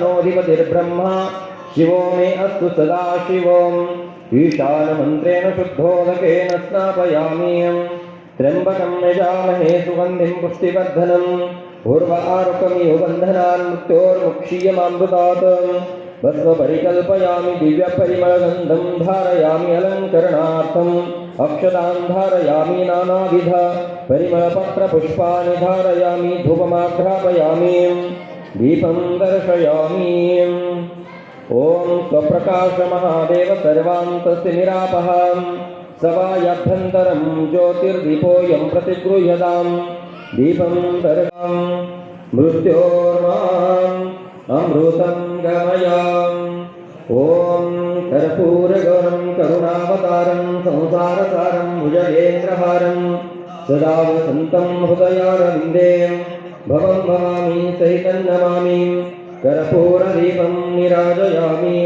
ईशानोऽधिपतिर्ब्रह्मा शिवो मे अस्तु सदा शिवम् ईशानमन्त्रेण शुद्धोदकेन स्नापयामि त्र्यम्बकं यजामहे सुगन्धिं पुष्टिवर्धनम् उर्वारुकमिव बन्धनान् मृत्योर्मुक्षीयमामृतात् भस्मपरिकल्पयामि दिव्यपरिमलगन्धं धारयामि अलङ्करणार्थम् अक्षतां धारयामि नानाविध परिमलपत्रपुष्पाणि धारयामि धूपमाघ्रापयामि दीपं दर्शयामि ॐ स्वप्रकाशमहादेव सर्वान्तस्य निरापः सवायाभ्यन्तरं ज्योतिर्दीपोऽयं प्रतिगृह्यतां दीपं दर्शयामि मृत्योर्माम् अमृतं गमयाम् ॐ कर्पूरगौरं करुणावतारं संसारसारं भुजगेन्द्रहारं सदा वसन्तं हृदयारविन्दे भवं भवामि सहितं नमामि कर्पूरदीपं निराजयामि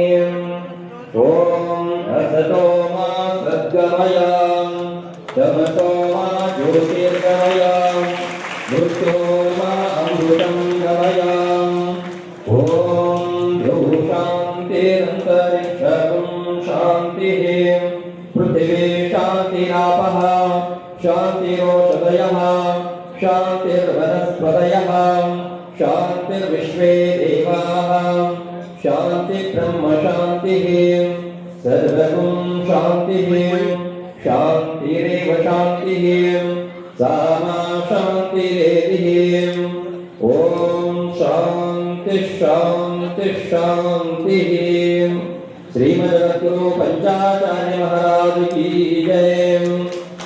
ॐ असतो मा सद्गमय तमसो मा ज्योतिर्गमय मृत्योर्मा अमृतं गमय ॐ शान्तिरन्तरिक्षं शान्तिः पृथिवी शान्तिरापः शान्तिरोषधयः शान्तिर्वनस्पतयः शान्तिर्विश्वे देवाः शान्तिब्रह्म शान्तिः सर्वगुं शान्तिः शान्तिरेव शान्तिः सा मा शान्तिरेधिः ॐ शान्तिः शान्तिः शान्तिः श्रीमद्गुरु पंचाचार्य महाराज की जय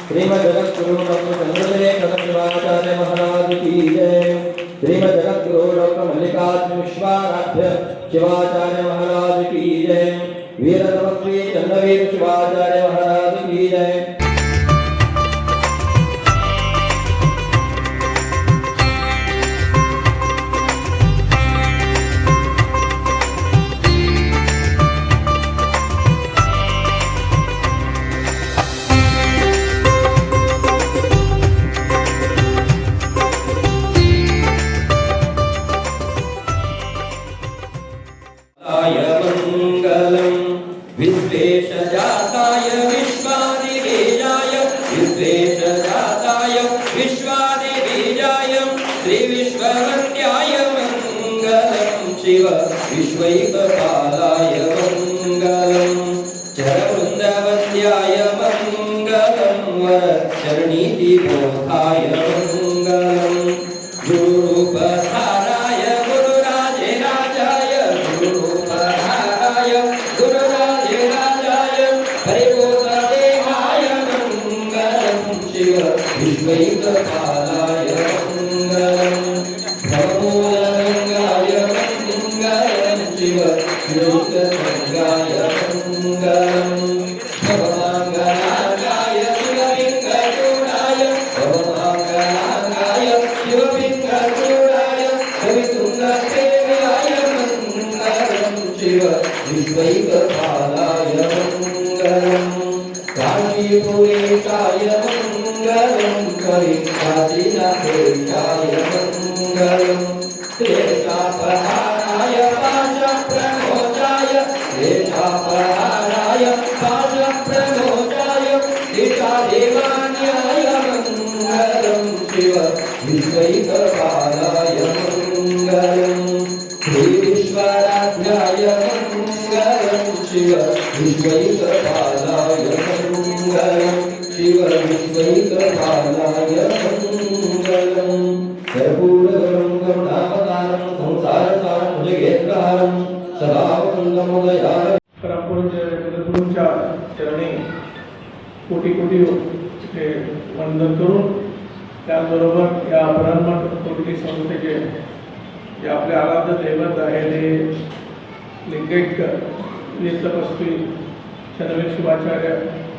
श्रीमद्गुरु डॉक्टर चंद्रशेखर शिवाचार्य महाराज की जय श्रीमद्गुरु डॉक्टर मल्लिकार्जुन विश्वाराध्य शिवाचार्य महाराज की जय वीर तपस्वी चंद्रवीर शिवाचार्य महाराज की जय विश्वेशजाताय विश्वादिबीजाय विश्वेशजाताय विश्वादिबीजाय श्रीविश्ववन्द्याय मङ्गलं शिव विश्वैकपालाय मङ्गलं चरवृन्दवन्द्याय मङ्गलं वरचरणीतिबोधाय मङ्गलं गुरुपधाराय गुरुराजेराजाय गुरुपधाराय हरिबोधदेहाय मङ्गलं शिव विश्वैकपालाय मङ्गलं भवमूलगङ्गाय मङ्गलं शिव लोकगङ्गाय मङ्गलं भवमङ्गलाय शिवलिङ्गचूडाय भवमङ्गलाय शिवलिङ्गचूडाय कवितुङ्गदेव्याय मङ्गलं शिव विश्वैकपालाय काशीपुरेशाय मङ्गलं कविकाशीनाथेशाय मङ्गलं क्लेशापहाराय पाशप्रमोचाय क्लेशापहाराय पाशप्रमोचाय दिशादेवान्याय मङ्गलं शिव विश्वैकपालाय मङ्गलं श्रीविश्वराध्याय मङ्गलं शिव विश्वैकपालाय मङ्गलं शिव विश्वैकपालाय मङ्गलं कर्पूरगौरं करुणावतारं संसारसारं भुजगेन्द्रहारं सदा वसन्तमुदयाय गुरुच्या चरणी कोटी कोटी वंदन करून त्याचबरोबर या ब्रह्मट कोटी संस्थेचे जे आपले आराध्य दैवत आहे ते लिंगैक्य वीर तपस्वी चंद्रवीर शिवाचार्य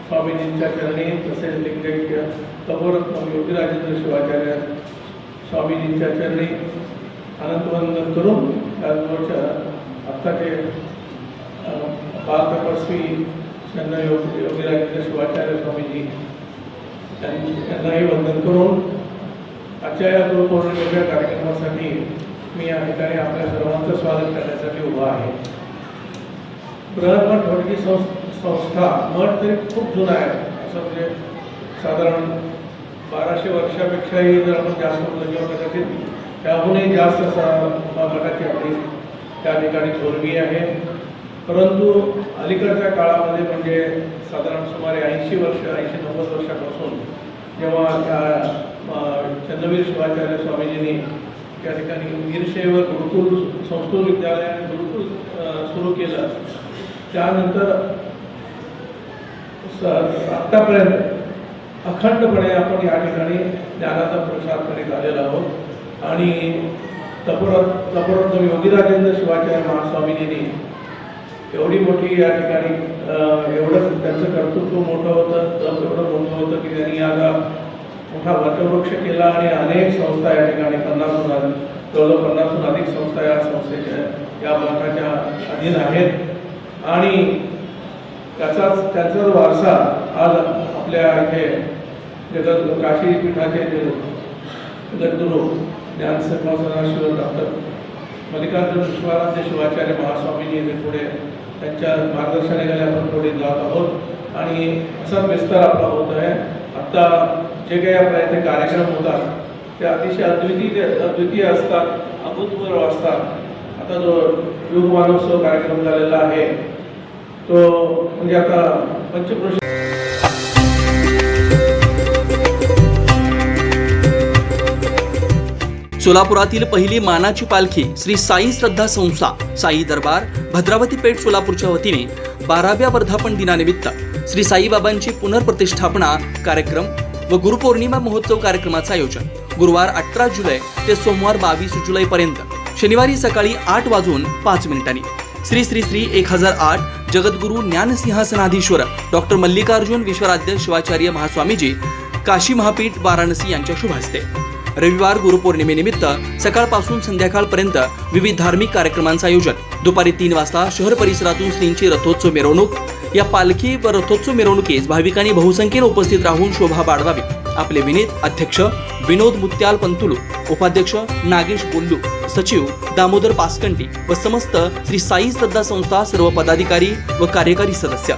स्वामीजींच्या चरणी तसेच लिंगैक्य तपोरत्न योगीराजेंद्र शिवाचार्य स्वामीजींच्या चरणी अनंतवंदन करून त्याचबरोबर आत्ताचे बाल तपस्वी चंद्र योगीराजेंद्र शिवाचार्य स्वामीजी त्यांनाही वंदन करून आजच्या या गुरुपौर्णिमेच्या कार्यक्रमासाठी मी या ठिकाणी आपल्या सर्वांचं स्वागत करण्यासाठी उभा आहे. बृहन्मठ होडगी संस्था मठ तरी खूप जुना आहे, असं म्हणजे साधारण 1200 वर्षापेक्षाही जर आपण जास्त बोललो किंवा कदाचित त्याहूनही जास्त मठाची आपली त्या ठिकाणी थोरवी आहे. परंतु अलीकडच्या काळामध्ये म्हणजे साधारण सुमारे 80-90 वर्षापासून जेव्हा त्या चंद्रवीर शिवाचार्य स्वामीजींनी त्या ठिकाणी वीरशैव गुरुकुल संस्कृत विद्यालय आणि गुरुकुल सुरू केलं, त्यानंतर आत्तापर्यंत अखंडपणे आपण या ठिकाणी ज्ञानाचा प्रसार करीत आलेलो आहोत. आणि तपोरत्न योगीराजेंद्र शिवाचार्य महास्वामीजींनी एवढी मोठी या ठिकाणी एवढं त्यांचं कर्तृत्व मोठं होतं, तप एवढं मोठं होतं की त्यांनी आता मोठा वटवृक्ष केला आणि अनेक संस्था या ठिकाणी 50हून अधिक संस्था या संस्थेच्या या मठाच्या अधीन आहेत. आणि त्यांचा वारसा आज आपल्या इथे काशी पीठाचे जगद्गुरू ज्ञानसंस्थान डॉक्टर मल्लिकार्जुन विश्वाराध्य शिवाचार्य महास्वामीजी येथे पुढे त्यांच्या मार्गदर्शनाखाली आपण पुढे जात आहोत आणि असाच विस्तार आपला होत आहे. आत्ता जे काही आपल्या इथे कार्यक्रम होतात ते अतिशय अद्वितीय असतात, अभूतपूर्व असतात. आता जो युग मानोत्सव कार्यक्रम झालेला आहे तो म्हणजे आता पंचक्रोश सोलापुरातील पहिली मानाची पालखी श्री साई श्रद्धा संस्था साई दरबार भद्रावती पेठ सोलापूरच्या वतीने 12व्या वर्धापन दिनानिमित्त श्री साईबाबांची पुनर्प्रतिष्ठापना कार्यक्रम व गुरुपौर्णिमा महोत्सव कार्यक्रमाचं आयोजन गुरुवार 18 जुलै ते सोमवार 22 जुलै पर्यंत शनिवारी सकाळी 8:05 श्री श्री श्री 1008 जगद्गुरु ज्ञानसिंहासनाधीश्वर डॉक्टर मल्लिकार्जुन विश्वाराध्य शिवाचार्य महास्वामीजी काशी महापीठ वाराणसी यांच्या शुभ हस्ते. रविवार गुरुपौर्णिमेनिमित्त सकाळपासून संध्याकाळपर्यंत विविध धार्मिक कार्यक्रमांचं आयोजन. दुपारी 3 वाजता शहर परिसरातून श्रींची रथोत्सव मिरवणूक. या पालखी व रथोत्सव मिरवणुकीस भाविकांनी बहुसंख्येने उपस्थित राहून शोभा बाळगावी. आपले विनीत अध्यक्ष विनोद मुत्याल पंतुलू, उपाध्यक्ष नागेश बोल्लू, सचिव दामोदर पासकंटी व समस्त श्री साई श्रद्धा संस्था सर्व पदाधिकारी व कार्यकारी सदस्य.